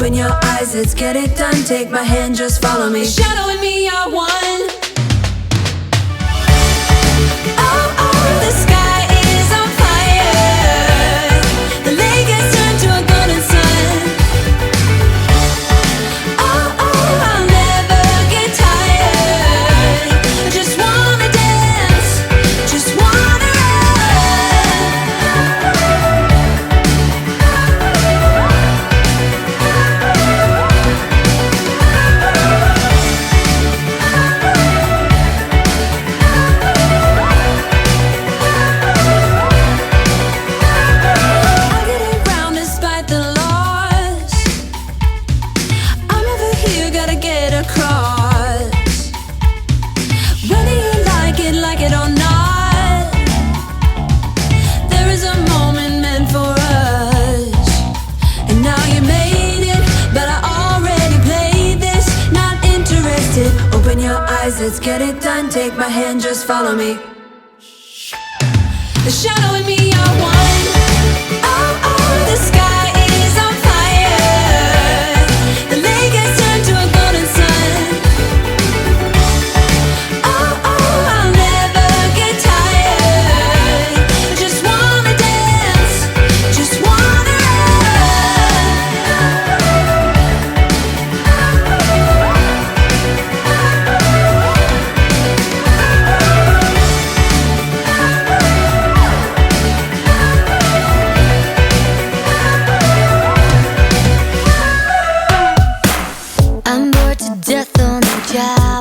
Open your eyes, let's get it done. Take my hand, just follow me. The shadow and me are one. Oh, oh, the sky is on fire. The lake has turned to a golden sun. Oh, oh, I'll never get tired. I just wanna dance, just wanna let's get it done. Take my hand, just follow me. The shadow and me are one. Oh, oh, the sky is on fire. The lake has turned to a golden sun. Oh, oh, I'll never get tired. I just wanna dance, just wanna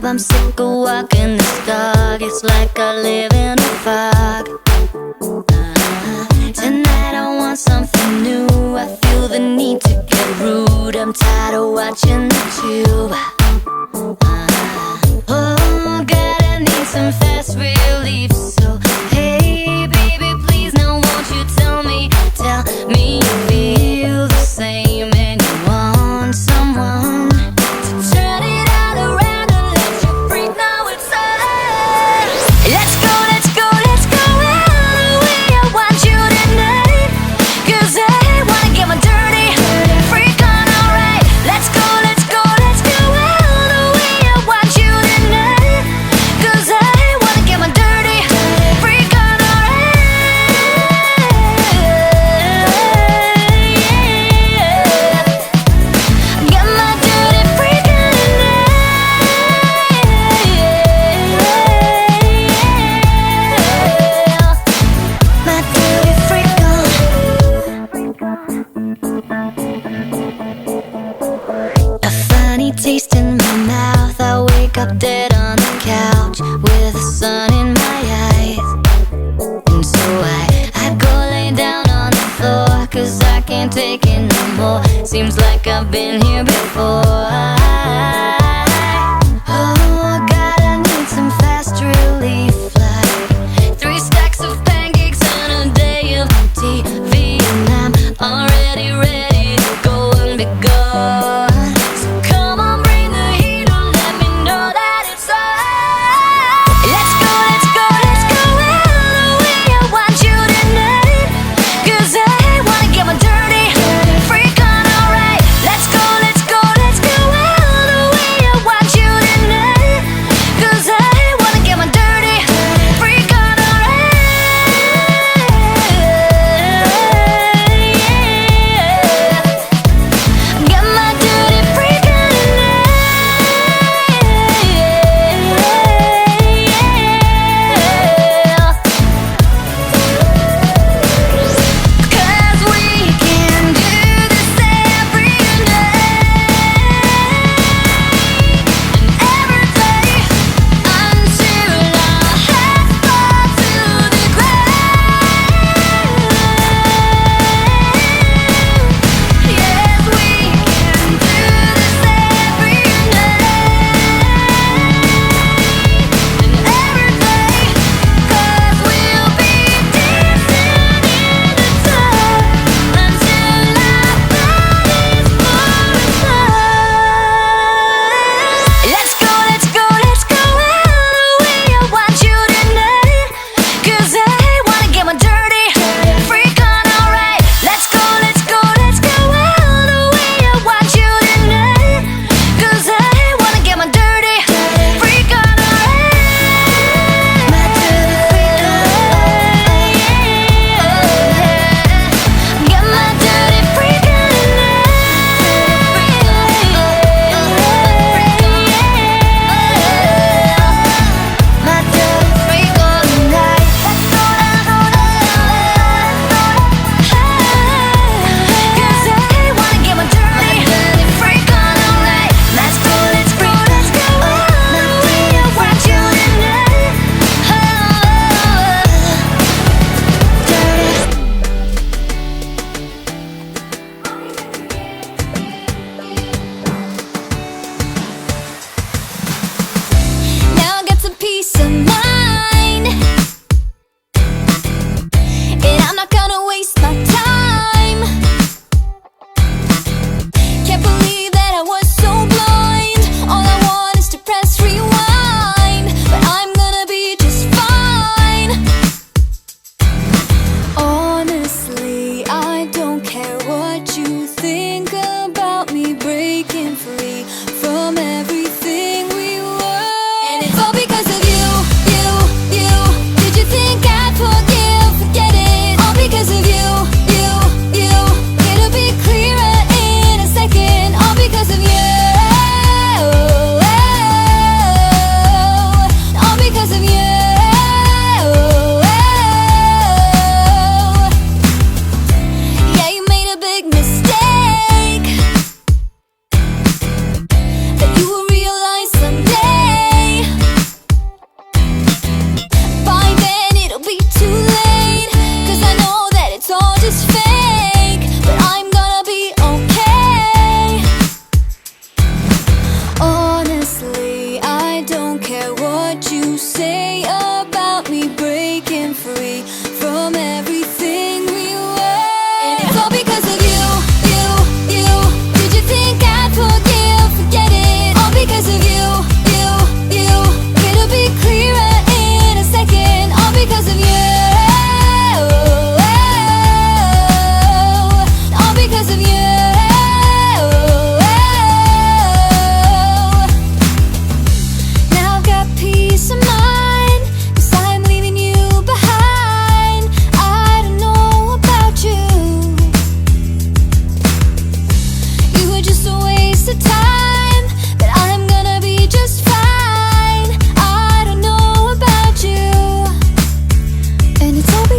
I'm sick of walking this dog. It's like I live in a fog. Tonight I want something new. I feel the need to get rude. I'm tired of watching the tube. Oh God, I need some fast relief. So hey baby, please now won't you tell me you feel the same and you want someone to turn it all around and let you breathe. Now it's on. Let's go, let's go, let's go all the way. I want you tonight, 'cause I wanna get my dirty freak on, alright. Let's go, let's go, let's go all the way. I want you tonight, 'cause I wanna get my dirty freak on, alright. Get my dirty freak on tonight. My dirty freak on. A funny taste in my mouth. I wake up dead on the couch with the sun in my eyes. And so I go lay down on the floor, 'cause I can't take it no more. Seems like I've been here before. Oh God, I need some fast relief, like 3 stacks of pancakes and a day of TV, and I'm already ready to go and be gone. So come on, bring the heat on, let me know that it's on. Let's go, let's go, let's go all the way. I want you tonight, 'cause I wanna get my dirty freak on, alright. Let's go, let's go, let's go all the way.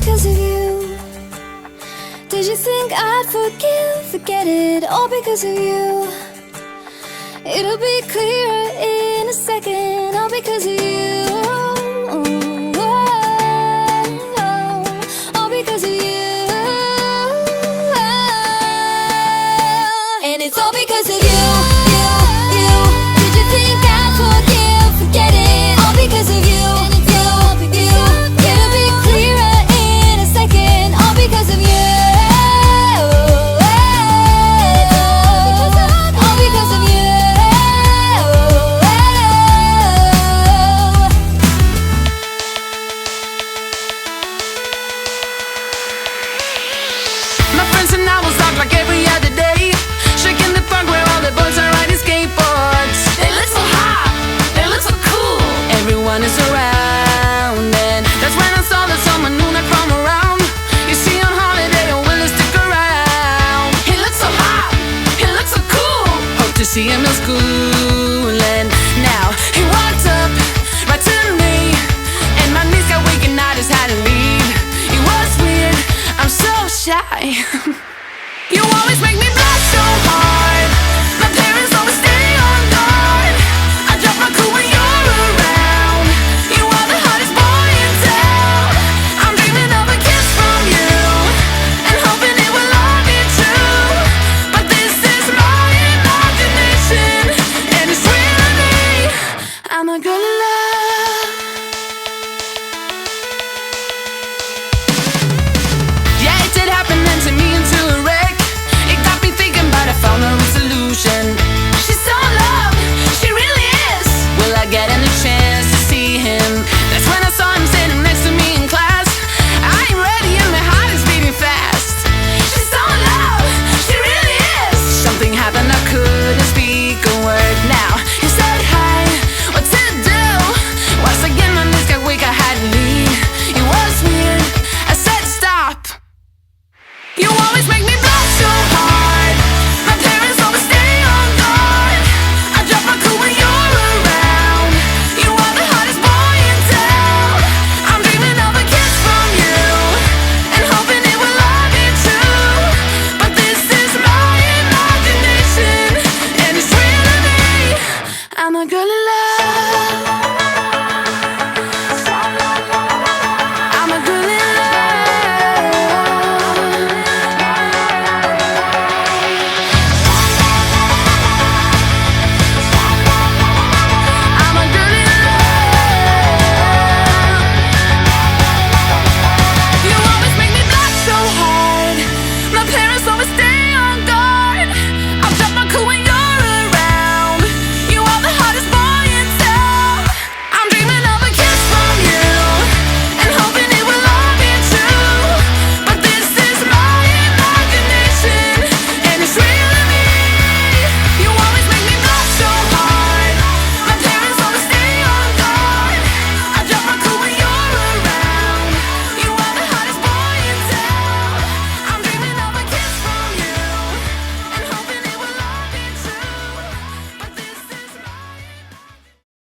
because of you. Did you think I'd forget it, all because of you? It'll be clearer in a second, all because of you. All because of you. And it's all because of you, you. Did you think I'd forget it, all because of you, you. It'll be clearer in a second, all because of you. All because of you. My friends and I will talk like every other day, shaking the park where all the boys are riding skateboards. They look so hot, they look so cool. Everyone is around, and that's when I saw that someone knew that from around. You see on holiday, and will he stick around? He looks so hot, he looks so cool. Hope to see him in school, and now he walked up right to me, and my knees got weak and I just had to leave. It was weird, I'm so shy.